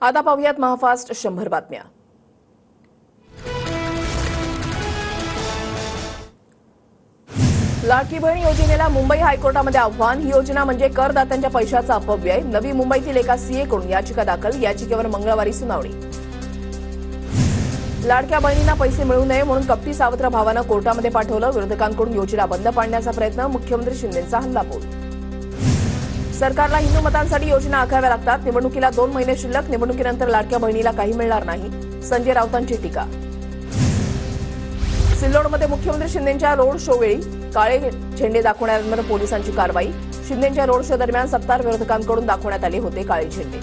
आता पाहूयात महाफास्ट 100 बातम्या। लाडकी बहीण योजनेला मुंबई हायकोर्टामध्ये आव्हान। ही योजना म्हणजे करदात्यांच्या पैशाचा अपव्यय। नवी मुंबईतील एका सीएकडून याचिका दाखल। याचिकेवर मंगळवारी सुनावणी। लाडक्या बहिणींना पैसे मिळू नये म्हणून कपटी सावत्र भावानं कोर्टामध्ये पाठवलं। विरोधकांकडून योजना बंद पाडण्याचा प्रयत्न। मुख्यमंत्री शिंदेंचा हल्लाबोल। सरकारला हिंदू मतांसाठी योजना आखाव्या लागतात। निवडणुकीला 2 महिने शिल्लक। निवडणुकीनंतर लाडक्या बहिणीला काही मिळणार नाही। संजय राऊतांची टीका। सिल्लोडमध्ये मुख्यमंत्री शिंदेंच्या रोड शोवेळी काळे झेंडे दाखवणाऱ्यांवर पोलिसांची कारवाई। शिंदेंच्या रोड शो दरम्यान सत्तार विरोधकांकडून दाखवण्यात आले होते काळे झेंडे।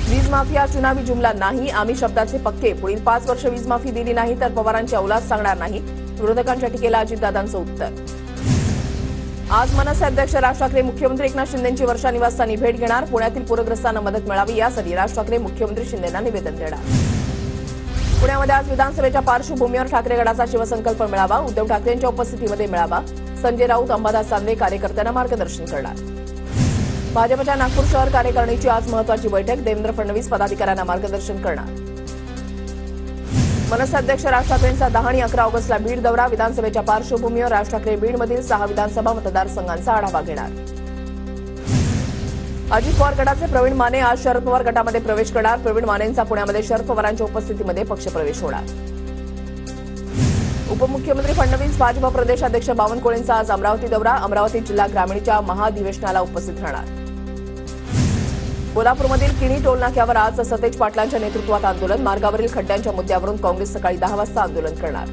वीज माफिया चुनावी जुमला नाही। आम्ही शब्दाचे पक्के। पुढील 5 वर्ष वीज माफी दिली नाही तर पवारांची औलाद सांगणार नाही। विरोधकांच्या टीकेला अजितदादांचं उत्तर। आज मनसे अध्यक्ष राज ठाकरे मुख्यमंत्री एकनाथ शिंदेंची वर्षा निवासस्थानी भेट घेणार। पुण्यातील पूरग्रस्तांना मदत मिळावी यासाठी राज ठाकरे मुख्यमंत्री शिंदेंना निवेदन देणार। पुण्यामध्ये आज विधानसभेच्या पार्श्वभूमीवर ठाकरे गटाचा शिवसंकल्प मेळावा। उद्धव ठाकरेंच्या उपस्थितीमध्ये मेळावा। संजय राऊत अंबादास दानवे कार्यकर्त्यांना मार्गदर्शन करणार। भाजपच्या नागपूर शहर कार्यकारिणीची आज महत्त्वाची बैठक। देवेंद्र फडणवीस पदाधिकाऱ्यांना मार्गदर्शन करणार। मनसे अध्यक्ष राज ठाकरेंचा 10 आणि 11 ऑगस्टला बीड दौरा। विधानसभेच्या पार्श्वभूमीवर राज ठाकरे बीडमधील 6 विधानसभा मतदारसंघांचा आढावा घेणार। अजित पवार गटाचे प्रवीण माने आज शरद पवार गटामध्ये प्रवेश करणार। प्रवीण मानेंचा पुण्यामध्ये शरद पवारांच्या उपस्थितीमध्ये पक्षप्रवेश होणार। उपमुख्यमंत्री फडणवीस भाजप प्रदेशाध्यक्ष बावनकुळेंचा आज अमरावती दौरा। अमरावती जिल्हा ग्रामीणच्या महाधिवेशनाला उपस्थित राहणार। कोल्हापूरमधील किणी टोल नाक्यावर आज सतेज पाटलांच्या नेतृत्वात आंदोलन। मार्गावरील खड्ड्यांच्या मुद्द्यावरून काँग्रेस सकाळी 10 वाजता आंदोलन करणार।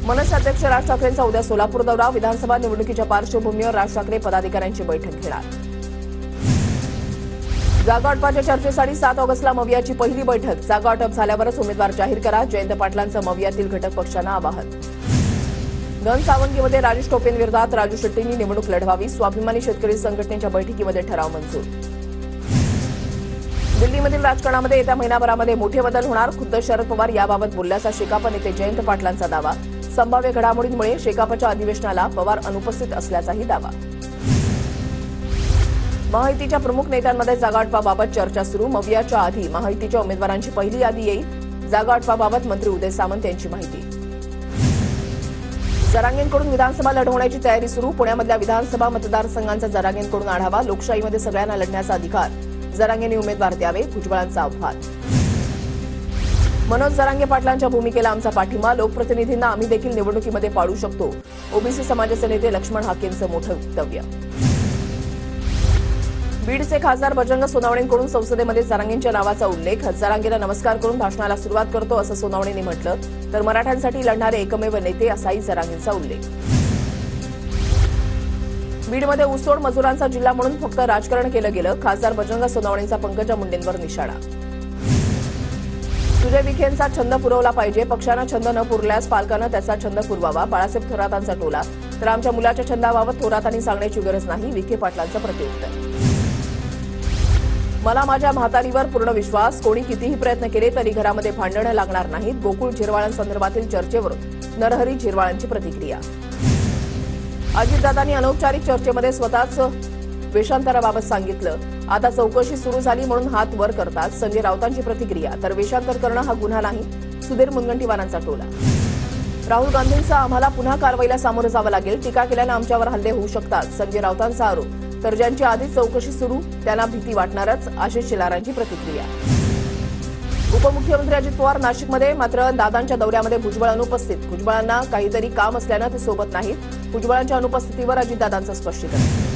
मनसे अध्यक्ष राज ठाकरेंचा उद्या सोलापूर दौरा। विधानसभा निवडणुकीच्या पार्श्वभूमीवर राज ठाकरे पदाधिकाऱ्यांची बैठक घेणार। जागा वाटपाच्या चर्चेसाठी 7 ऑगस्टला मवियाची पहिली बैठक। जागा वाटप झाल्यावरच उमेदवार जाहीर करा। जयंत पाटलांचं मवियातील घटक पक्षांना आवाहन। घनसावंगीमध्ये राजेश टोपेंविरोधात राजू शेट्टींनी निवडणूक लढवावी। स्वाभिमानी शेतकरी संघटनेच्या बैठकीमध्ये ठराव मंजूर। दिल्लीमधील राजकारणामध्ये येत्या महिनाभरामध्ये मोठे बदल होणार। खुद्द शरद पवार याबाबत बोलल्याचा शेकाप नेते जयंत पाटलांचा दावा। संभाव्य घडामोडींमुळे शेकापच्या अधिवेशनाला पवार अनुपस्थित असल्याचाही दावा। महायुतीच्या प्रमुख नेत्यांमध्ये जागावाटपाबाबत चर्चा सुरू। मवियाच्या आधी महायुतीच्या उमेदवारांची पहिली यादी येईल। जागावाटपाबाबत मंत्री उदय सामंत यांची माहिती। जरांगेंकडून विधानसभा लढवण्याची तयारी सुरू। पुण्यामधल्या विधानसभा मतदारसंघांचा जरांगेंकडून आढावा। लोकशाहीमध्ये सगळ्यांना लढण्याचा अधिकार। जरांगेंनी उमेदवार द्यावे भुजबळांचं आव्हान। मनोज जरांगे पाटलांच्या भूमिकेला आमचा पाठिंबा। लोकप्रतिनिधींना आम्ही देखील निवडणुकीमध्ये पाडू शकतो। ओबीसी समाजाचे नेते लक्ष्मण हाकेंचं मोठं वक्तव्य। बीडचे खासदार बजरंग सोनवणेंकडून संसदेमध्ये जरांगेंच्या नावाचा उल्लेख। जरांगेला नमस्कार करून भाषणाला सुरुवात करतो असं सोनवणेंनी म्हटलं तर मराठ्यांसाठी लढणारे एकमेव नेते असाही जरांगेंचा उल्लेख। बीडमध्ये ऊसतोड मजुरांचा जिल्हा म्हणून फक्त राजकारण केलं गेलं। खासदार बजरंग सोनवणेंचा पंकजा मुंडेंवर निशाणा। सुजय विखेंचा छंद पुरवला पाहिजे। पक्षानं छंद न पुरल्यास पालकांना त्याचा छंद पुरवावा। बाळासाहेब थोरातांचा टोला तर आमच्या मुलाच्या छंदाबाबत थोरातांनी सांगण्याची गरज नाही। विखे पाटलांचं प्रत्युत्तर। मला माझ्या म्हातारीवर पूर्ण विश्वास। कोणी कितीही प्रयत्न केले तरी घरामध्ये भांडणं लागणार नाहीत। गोकुळ झिरवाळांसंदर्भातील चर्चेवरून नरहरी झिरवाळांची प्रतिक्रिया। अजितदादांनी अनौपचारिक चर्चेमध्ये स्वतःच वेषांतराबाबत सांगितलं। आता चौकशी सुरू झाली म्हणून हात वर करतात। संजय राऊतांची प्रतिक्रिया तर वेषांतर करणं हा गुन्हा नाही। सुधीर मुनगंटीवारांचा टोला। राहुल गांधींचा आम्हाला पुन्हा कारवाईला सामोरं जावं लागेल। टीका केल्यानं आमच्यावर हल्ले होऊ शकतात। संजय राऊतांचा आरोप तर ज्यांची आधीच चौकशी सुरू त्यांना भीती वाटणारच। आशिष शेलारांची प्रतिक्रिया। उपमुख्यमंत्री अजित पवार नाशिकमध्ये मात्र दादांच्या दौऱ्यामध्ये भुजबळ अनुपस्थित। भुजबळांना काहीतरी काम असल्यानं ते सोबत नाहीत। भुजबळांच्या अनुपस्थितीवर अजितदादांचं स्पष्टीकरण।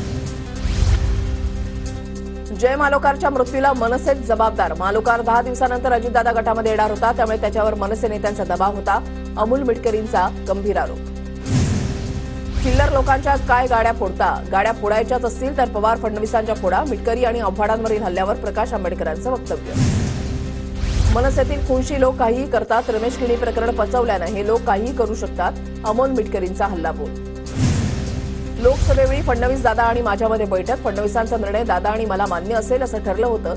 जय मालोकारच्या मृत्यूला मनसेच जबाबदार। मालोकार 10 दिवसानंतर अजितदादा गटामध्ये येणार होता त्यामुळे त्याच्यावर मनसे नेत्यांचा दबाव होता। अमोल मिटकरींचा गंभीर आरोप। चिल्लर लोकांच्या काय गाड्या फोडता। गाड्या फोडायच्याच असतील तर पवार फडणवीसांच्या फोडा। मिटकरी आणि आव्हाडांवरील हल्ल्यावर प्रकाश आंबेडकरांचं वक्तव्य। मनसेतील खुनशी लोक काहीही करतात। रमेश किणी प्रकरण पचवल्यानं हे लोक काहीही करू शकतात। अमोल मिटकरींचा हल्लाबोल। लोकसभेवेळी फडणवीस दादा आणि माझ्यामध्ये बैठक। फडणवीसांचा निर्णय दादा आणि मला मान्य असेल असं ठरलं होतं।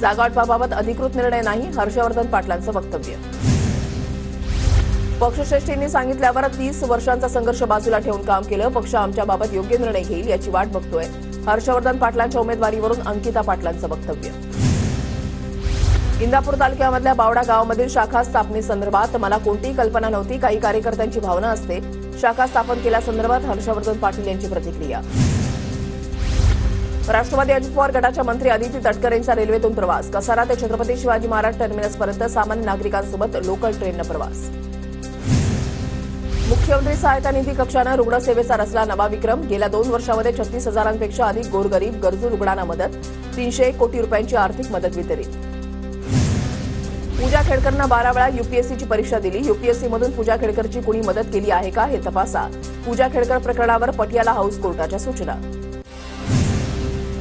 जागावाटपाबाबत अधिकृत निर्णय नाही। हर्षवर्धन पाटलांचं वक्तव्य। पक्षश्रेष्ठींनी सांगितल्यावर 30 वर्षांचा संघर्ष बाजूला ठेवून काम केलं। पक्ष आमच्याबाबत योग्य निर्णय घेईल याची वाट बघतोय। हर्षवर्धन पाटलांच्या उमेदवारीवरून अंकिता पाटलांचं वक्तव्य। इंदापूर तालुक्यामधल्या बावडा गावामधील शाखा स्थापनेसंदर्भात मला कोणतीही कल्पना नव्हती. काही कार्यकर्त्यांची भावना असते. शाखा स्थापन केल्यासंदर्भात हर्षवर्धन पाटील यांची प्रतिक्रिया. राष्ट्रवादी अजित पवार गटाच्या मंत्री अदिती तटकरेंचा रेल्वेतून प्रवास. कसारा ते छत्रपती शिवाजी महाराज टर्मिनसपर्यंत सामान्य नागरिकांसोबत लोकल ट्रेननं प्रवास. मुख्यमंत्री सहायता निधी कक्षानं रुग्णसेवेचा रचला नवा विक्रम. गेल्या 2 वर्षांमध्ये 36,000पेक्षा अधिक गोरगरीब गरजू रुग्णांना मदत. 301 कोटी रुपयांची आर्थिक मदत वितरित. पूजा खेडकरनं 12 वेळा यूपीएससीची परीक्षा दिली. यूपीएससीमधून पूजा खेडकरची कुणी मदत केली आहे का हे तपासा. पूजा खेडकर प्रकरणावर पटियाला हाऊस कोर्टाच्या सूचना.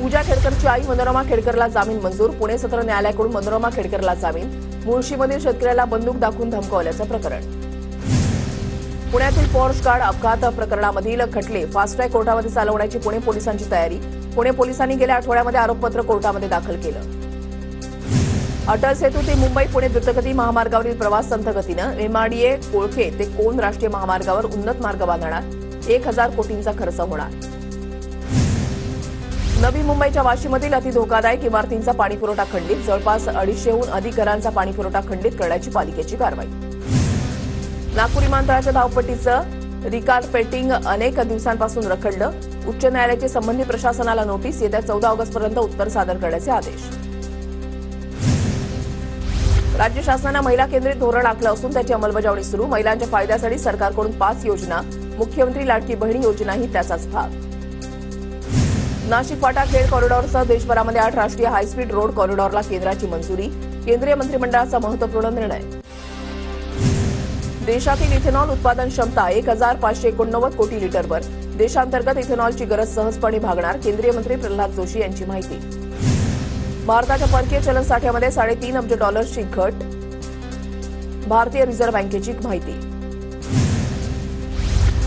पूजा खेडकरची आई मनोरमा खेडकरला जामीन मंजूर. पुणे सत्र न्यायालयाकडून मनोरमा खेडकरला जामीन. मुळशीमधील शेतकऱ्याला बंदूक दाखवून धमकावल्याचं प्रकरण. पुण्यातील पॉर्श कार अपघात प्रकरणामधील खटले फास्ट ट्रॅक कोर्टामध्ये चालवण्याची पुणे पोलिसांची तयारी. पुणे पोलिसांनी गेल्या आठवड्यामध्ये आरोपपत्र कोर्टामध्ये दाखल केलं. अटल सेतू ते मुंबई पुणे द्रुतगती महामार्गावरील प्रवास संथ गतीनं. एमआरडीए कोळखे ते कोन राष्ट्रीय महामार्गावर उन्नत मार्ग बांधणार. 1,000 कोटींचा खर्च होणार. नवी मुंबईच्या वाशीमधील अतिधोकादायक इमारतींचा पाणीपुरवठा खंडित. जवळपास 250हून अधिक घरांचा पाणीपुरवठा खंडित करण्याची पालिकेची कारवाई. नागपूर विमानतळाच्या धावपट्टीचं रिकार्पेटिंग अनेक दिवसांपासून रखडलं. उच्च न्यायालयाची संबंधित प्रशासनाला नोटीस. येत्या 14 ऑगस्टपर्यंत उत्तर सादर करण्याचे आदेश. राज्य शासनानं महिला केंद्रित धोरण आखलं असून त्याची अंमलबजावणी सुरू. महिलांच्या फायद्यासाठी सरकारकडून 5 योजना. मुख्यमंत्री लाडकी बहीण योजनाही त्याचाच भाग. नाशिक फाटा खेड कॉरिडॉरसह देशभरामध्ये 8 राष्ट्रीय हायस्पीड रोड कॉरिडॉरला केंद्राची मंजुरी. केंद्रीय मंत्रिमंडळाचा महत्त्वपूर्ण निर्णय. देशातील इथेनॉल उत्पादन क्षमता 1,589 कोटी लिटरवर. देशांतर्गत इथेनॉलची गरज सहजपणे भागणार. केंद्रीय मंत्री प्रल्हाद जोशी यांची माहिती. भारताच्या परकीय चलन साठ्यामध्ये $3.5 अब्ज घट. भारतीय रिझर्व्ह बँकेची माहिती.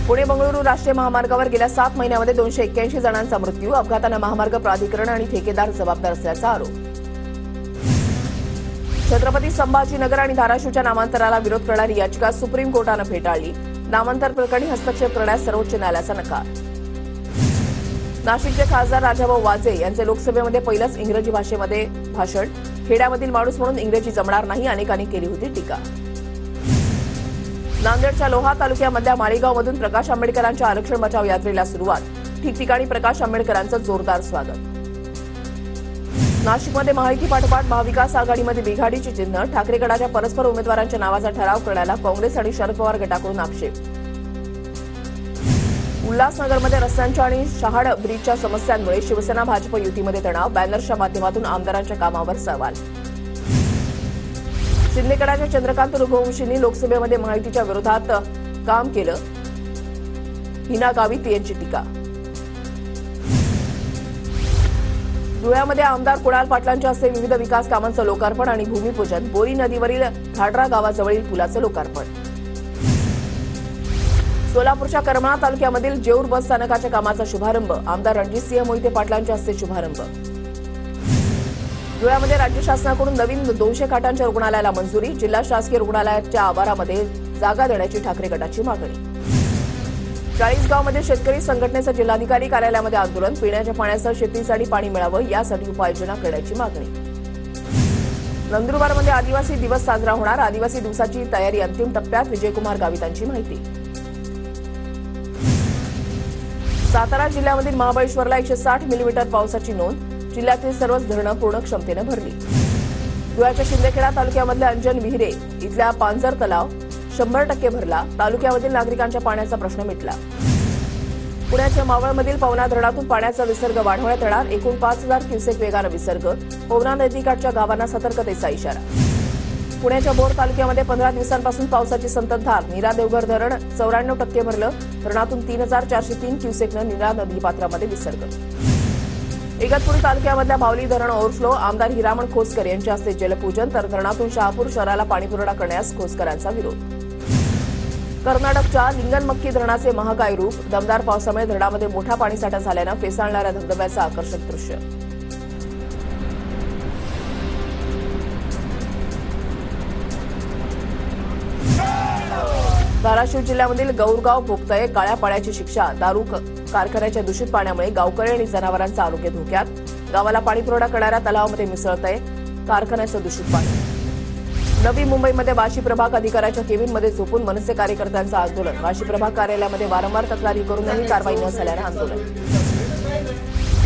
पुणे बंगळुरू राष्ट्रीय महामार्गावर गेल्या 7 महिन्यामध्ये 281 जणांचा मृत्यू. अपघातांना महामार्ग प्राधिकरण आणि ठेकेदार जबाबदार असल्याचा आरोप. छत्रपती संभाजीनगर आणि धाराशिवच्या नामांतराला विरोध करणारी याचिका सुप्रीम कोर्टानं फेटाळली. नामांतर प्रकरणी हस्तक्षेप करण्यास सर्वोच्च न्यायालयाचा नकार. नाशिकचे खासदार राजाभाऊ वाजे यांचे लोकसभेमध्ये पहिलंच इंग्रजी भाषेमध्ये भाषण. खेड्यामधील माणूस म्हणून इंग्रजी जमणार नाही, अनेकांनी केली होती टीका. नांदेडच्या लोहा तालुक्यामधल्या माळेगावमधून प्रकाश आंबेडकरांच्या आरक्षण बचाव यात्रेला सुरुवात. ठिकठिकाणी प्रकाश आंबेडकरांचं जोरदार स्वागत. नाशिकमध्ये महायुती पाठोपाठ महाविकास आघाडीमध्ये बिघाडीची चिन्ह. ठाकरे गटाच्या परस्पर उमेदवारांच्या नावाचा ठराव करण्याला काँग्रेस आणि शरद पवार गटाकडून आक्षेप. उल्हासनगरमध्ये रस्त्यांच्या आणि शहाड ब्रिजच्या समस्यांमुळे शिवसेना भाजप युतीमध्ये तणाव. बॅनर्सच्या माध्यमातून आमदारांच्या कामावर सवाल. शिंदेगडाच्या चंद्रकांत रघुवंशींनी लोकसभेमध्ये महायुतीच्या विरोधात काम केलं. हिना गावित यांची टीका. धुळ्यामध्ये आमदार कुणाल पाटलांच्या हस्ते विविध विकास कामांचं लोकार्पण आणि भूमिपूजन. बोरी नदीवरील धाडरा गावाजवळील पुलाचं लोकार्पण. सोलापूरच्या करमाळा तालुक्यामधील जेऊर बस स्थानकाच्या कामाचा शुभारंभ. आमदार रणजितसिंह मोहिते पाटलांच्या हस्ते शुभारंभ. धुळ्यामध्ये राज्य शासनाकडून नवीन 200 खाटांच्या रुग्णालयाला मंजुरी. जिल्हा शासकीय रुग्णालयाच्या आवारामध्ये जागा देण्याची ठाकरे गटाची मागणी. चाळीसगावमध्ये शेतकरी संघटनेचं जिल्हाधिकारी कार्यालयामध्ये आंदोलन. पिण्याच्या पाण्यासह शेतीसाठी पाणी मिळावं यासाठी उपाययोजना करण्याची मागणी. नंदुरबारमध्ये आदिवासी दिवस साजरा होणार. आदिवासी दिवसाची तयारी अंतिम टप्प्यात. विजयकुमार गावितांची माहिती. सातारा जिल्ह्यामधील महाबळेश्वरला 160 मिलीमीटर पावसाची नोंद. जिल्ह्यातील सर्वच धरणं पूर्ण क्षमतेनं भरली. धुळ्याच्या शिंदखेडा तालुक्यामधल्या अंजन विहिरे इथल्या पांजर तलाव 100% भरला. तालुक्यामधील नागरिकांच्या पाण्याचा प्रश्न मिटला. पुण्याच्या मावळमधील पवना धरणातून पाण्याचा विसर्ग वाढवण्यात येणार. एकूण 5,000 क्युसेक वेगानं विसर्ग. पवना नदीकाठच्या गावांना सतर्कतेचा इशारा. पुण्याच्या भोर तालुक्यामध्ये 15 दिवसांपासून पावसाची संततधार. नीरा देवघर धरण 94% भरलं. धरणातून 3,403 क्युसेकनं नीरा नदीपात्रामध्ये विसर्ग. इगतपुरी तालुक्यामधल्या भावली धरण ओव्हरफ्लो. आमदार हिरामण खोसकर यांच्या हस्ते जलपूजन. तर धरणातून शहापूर शहराला पाणीपुरवठा करण्यास खोसकरांचा विरोध. कर्नाटकच्या लिंगनमक्की धरणाचे महाकाय रूप. दमदार पावसामुळे धरणामध्ये मोठा पाणीसाठा झाल्यानं फेसाळणाऱ्या धबधब्याचं आकर्षक दृश्य. धाराशिव जिल्ह्यामधील गौरगाव भोगतय काळ्या पाण्याची शिक्षा. दारू कारखान्याच्या दूषित पाण्यामुळे गावकरी आणि जनावरांचं आरोग्य धोक्यात. गावाला पाणीपुरवठा करणाऱ्या तलावामध्ये मिसळतंय कारखान्याचं दूषित पाणी. नवी मुंबईमध्ये वाशी प्रभाग अधिकाऱ्याच्या केबिनमध्ये झोपून मनसे कार्यकर्त्यांचं आंदोलन. वाशी प्रभाग कार्यालयामध्ये वारंवार तक्रारी करूनही कारवाई न झाल्यानं आंदोलन.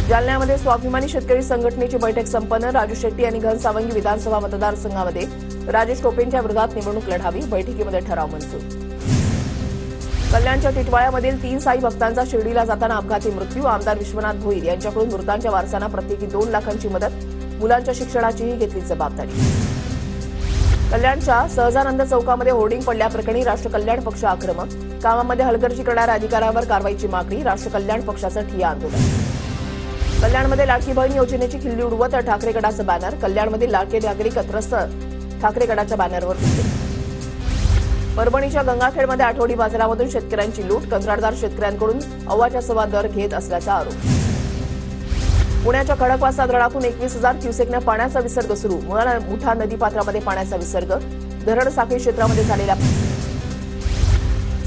जालन्यामध्ये स्वाभिमानी शेतकरी संघटनेची बैठक संपन्न. राजू शेट्टी यांनी घनसावंगी विधानसभा मतदारसंघामध्ये राजेश टोपेंच्या विरोधात निवडणूक लढावी. बैठकीमध्ये ठराव मंजूर. कल्याणच्या टिटवाळ्यामधील 3 साई भक्तांचा शिर्डीला जाताना अपघाती मृत्यू. आमदार विश्वनाथ भोईर यांच्याकडून मृतांच्या वारसांना प्रत्येकी 2 लाखांची मदत. मुलांच्या शिक्षणाचीही घेतली जबाबदारी. कल्याणच्या सहजानंद चौकामध्ये होर्डिंग पडल्याप्रकरणी राष्ट्र कल्याण पक्ष आक्रमक. कामामध्ये हलगर्जी करणाऱ्या अधिकाऱ्यांवर कारवाईची मागणी. राष्ट्र कल्याण पक्षाचं ठिय्या आंदोलन. कल्याणमध्ये लाडकी बहीण योजनेची खिल्ली उडवत ठाकरे गटाचं बॅनर. कल्याणमधील लाडके नागरिक त्रस्त ठाकरे गटाच्या बॅनरवर उठले. परभणीच्या गंगाखेडमध्ये आठवडी बाजारामधून शेतकऱ्यांची लूट. कंत्राटदार शेतकऱ्यांकडून अव्वाच्या सव्वा दर घेत असल्याचा आरोप. पुण्याच्या खडकवासला धरणातून 21,000 क्युसेकनं पाण्याचा विसर्ग सुरू. मुठा नदीपात्रामध्ये पाण्याचा विसर्ग. धरण साखळी क्षेत्रामध्ये झालेला.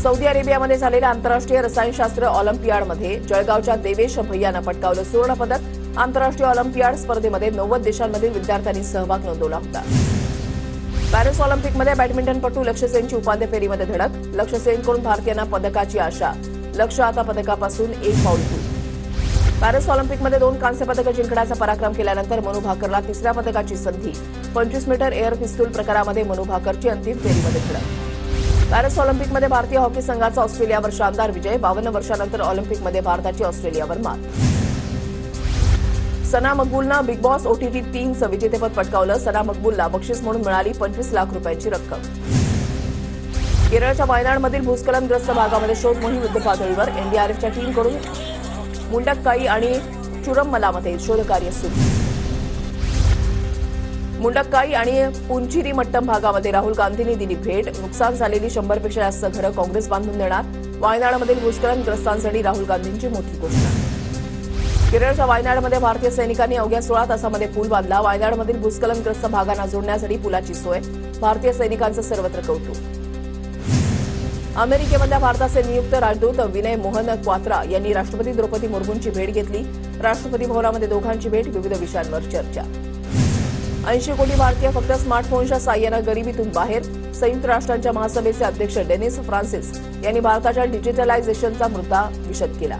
सौदी अरेबियामध्ये झालेल्या आंतरराष्ट्रीय रसायनशास्त्र ऑलिम्पियाडमध्ये जळगावच्या देवेश भैयानं पटकावलं सुवर्णपदक. आंतरराष्ट्रीय ऑलिम्पियाड स्पर्धेमध्ये 90 देशांमधील विद्यार्थ्यांनी सहभाग नोंदवला होता. पॅरिस ऑलिम्पिकमध्ये बॅडमिंटनपटू लक्ष्य सेनची उपांत्य फेरीमध्ये धडक. लक्ष्य सेनकडून भारतीयांना पदकाची आशा. लक्ष्य आता पदकापासून 1 पाऊल दूर. पॅरिस ऑलिम्पिकमध्ये 2 कांस्य पदकं जिंकण्याचा पराक्रम केल्यानंतर मनू भाकरला 3ऱ्या पदकाची संधी. 25 मीटर एअर पिस्तूल प्रकारामध्ये मनू भाकरची अंतिम फेरीमध्ये धडक. पॅरिस ऑलिम्पिकमध्ये भारतीय हॉकी संघाचा ऑस्ट्रेलियावर शानदार विजय. 52 वर्षांनंतर ऑलिम्पिकमध्ये भारताची ऑस्ट्रेलियावर मात. सना मकबूलनं बिग बॉस OTT 3चं विजेतेपद पटकावलं. सना मकबूलला बक्षीस म्हणून मिळाली 25 लाख रुपयांची रक्कम. केरळच्या वायनाडमधील भूस्खलनग्रस्त भागामध्ये शोध मोहीम युद्धपातळीवर. एनडीआरएफच्या टीमकडून मुंडक्काई आणि चुरम्मलामध्ये शोधकार्य सुरू. मुंडक्काई आणि पुंचिरीमट्टम भागामध्ये राहुल गांधींनी दिली भेट. नुकसान झालेली 100 पेक्षा जास्त घरं काँग्रेस बांधून देणार. वायनाडमधील भूस्खलनग्रस्तांसाठी राहुल गांधींची मोठी घोषणा. केरळच्या वायनाडमध्ये भारतीय सैनिकांनी अवघ्या 16 तासामध्ये पूल बांधला. वायनाडमधील भूस्खलनग्रस्त भागांना जोडण्यासाठी पुलाची सोय. भारतीय सैनिकांचं सर्वत्र कौतुक. अमेरिकेमधल्या भारताचे नियुक्त राजदूत विनय मोहन क्वात्रा यांनी राष्ट्रपती द्रौपदी मुर्मूंची भेट घेतली. राष्ट्रपती भवनामध्ये दोघांची भेट. विविध विषयांवर चर्चा. 80 कोटी भारतीय फक्त स्मार्टफोनच्या साहाय्यानं गरिबीतून बाहेर. संयुक्त राष्ट्रांच्या महासभेचे अध्यक्ष डेनिस फ्रान्सिस यांनी भारताच्या डिजिटलायझेशनचा मुद्दा विशद केला.